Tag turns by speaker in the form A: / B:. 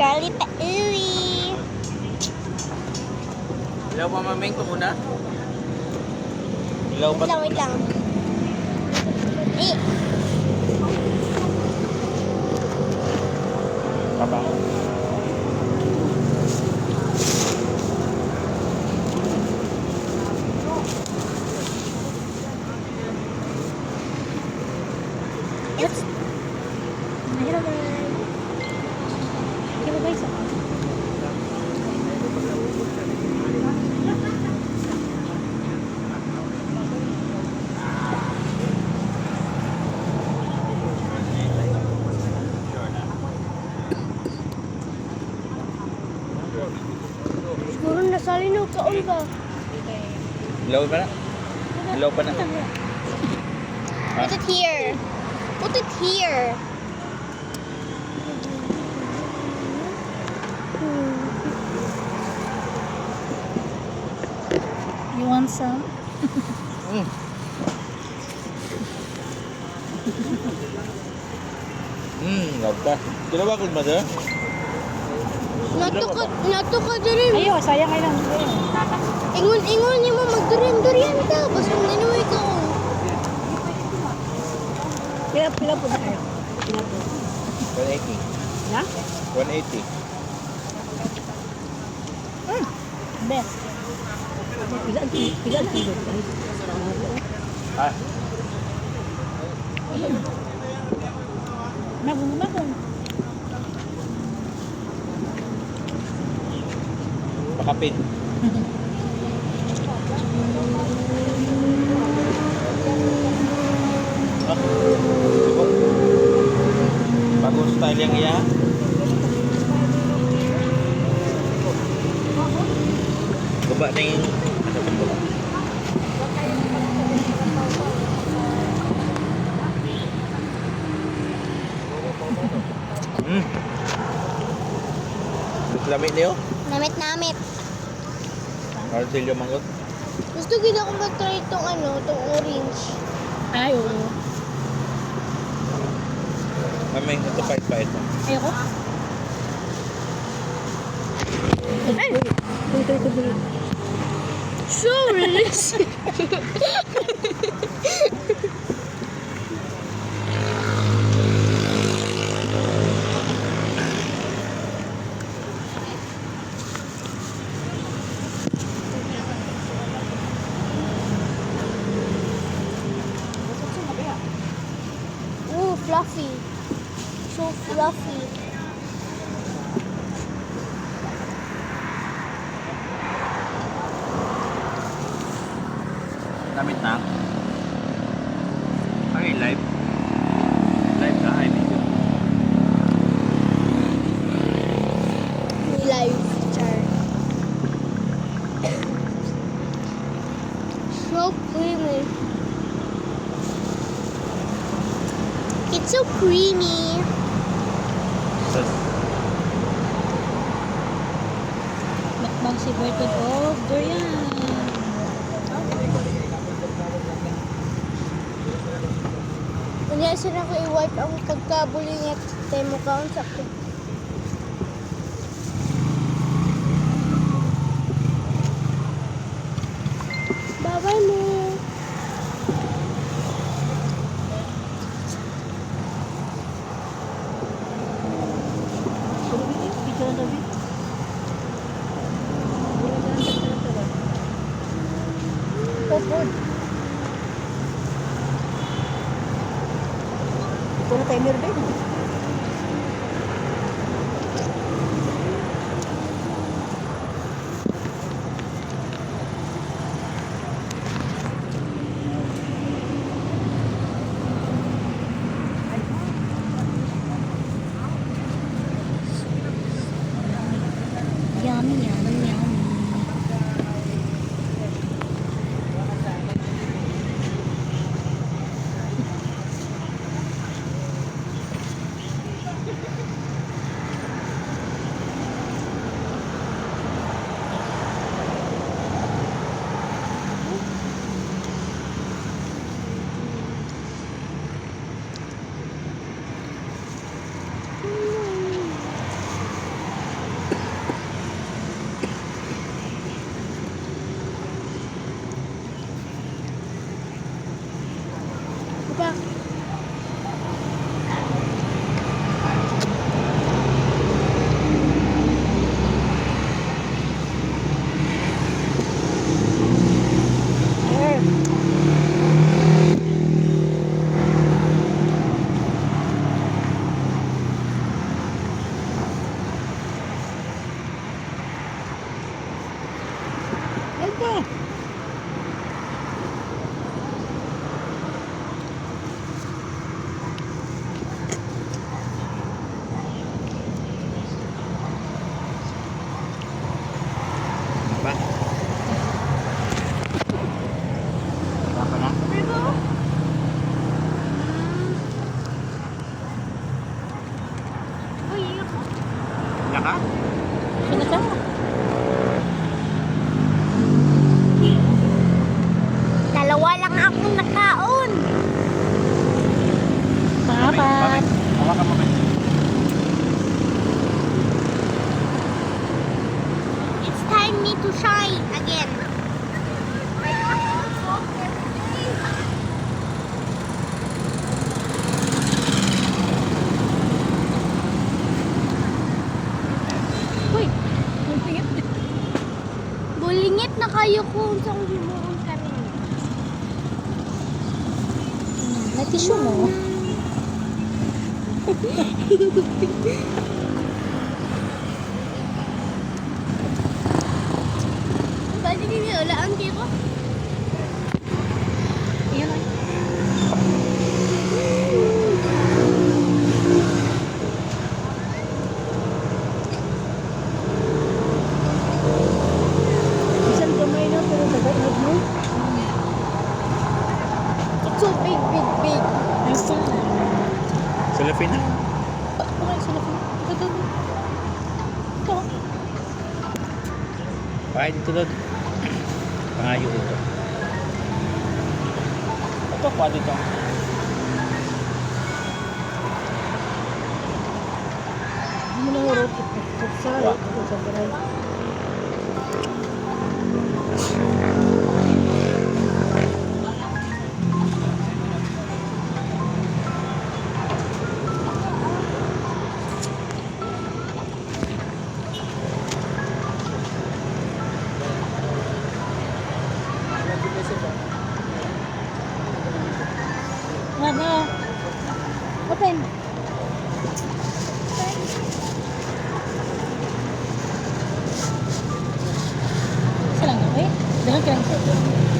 A: Carly pa uwi.
B: Ilaw pa maming ito muna. Ilaw pa.
A: Wait lang. Eh.
B: Pabango.
A: It's... Hello guys. Hello guys. Siguro nasalinaw kaon ka.
B: Ilaw pa na? Ilaw pa na.
A: Put it here. Put it here.
C: You want some?
B: Love ka. Kila ba kung mother?
A: Nato ka dyan.
C: Ayaw, sayang kayo lang.
A: Ingon niyo mo magdurian-durian ka. Basta ninuwi ka.
C: Pila po na kayo? Pila po.
B: 180.
C: Na?
B: 180.
C: Best. Pila ang kilo.
B: Ah,
C: Magumagong.
B: pakapin. Ah, siguro. Bagong style yang iya. Coba ning ada bentuk. Lamit niyo?
A: Namit-namit.
B: Martilyo manggot.
A: Gusto gina ko mag-try itong itong orange.
C: Ay, oo.
B: Mamay ito pahit-pahit mo.
C: Ayoko. Ay!
A: So delicious. Ooh, fluffy. So fluffy.
B: Lamit na. Okay, live. Live ka, ay video.
A: Live char. So creamy. It's so creamy.
B: Sus.
C: Makbang si Bertod of durian.
A: Kanya sila ko i-wipe ang pagkabulingat sa mo kaon sa ko. Bye-bye mo.
C: Picture ang tabi.
A: Popod.
C: Ito na timer ba?
B: Ba? Wala pa na?
A: Uy, ako.
B: Wala ka?
C: Sino ka?
A: Dalawa lang akong nakaon.
C: Papat.
B: Hawakan mo ba?
A: It's time me to shine again.
C: Uy, ang tingit.
A: Bulingit na kayo kung saan himuon ka rin.
C: May tissue mo.
A: Bali din yun, ulaan kayo ko.
C: Iyan ay. Isang gamay na pero dagat mo.
A: It's so big, big, big.
C: Nasa.
B: Sulapin na.
C: Okay, sila ko. Ito. Ito.
B: Pakay dito doon. Pangayo dito. Ito pa dito.
C: Hindi mo na hurot. Kutsara. Kutsara. Ano? Open. Isa lang, okay? Dahan ka lang.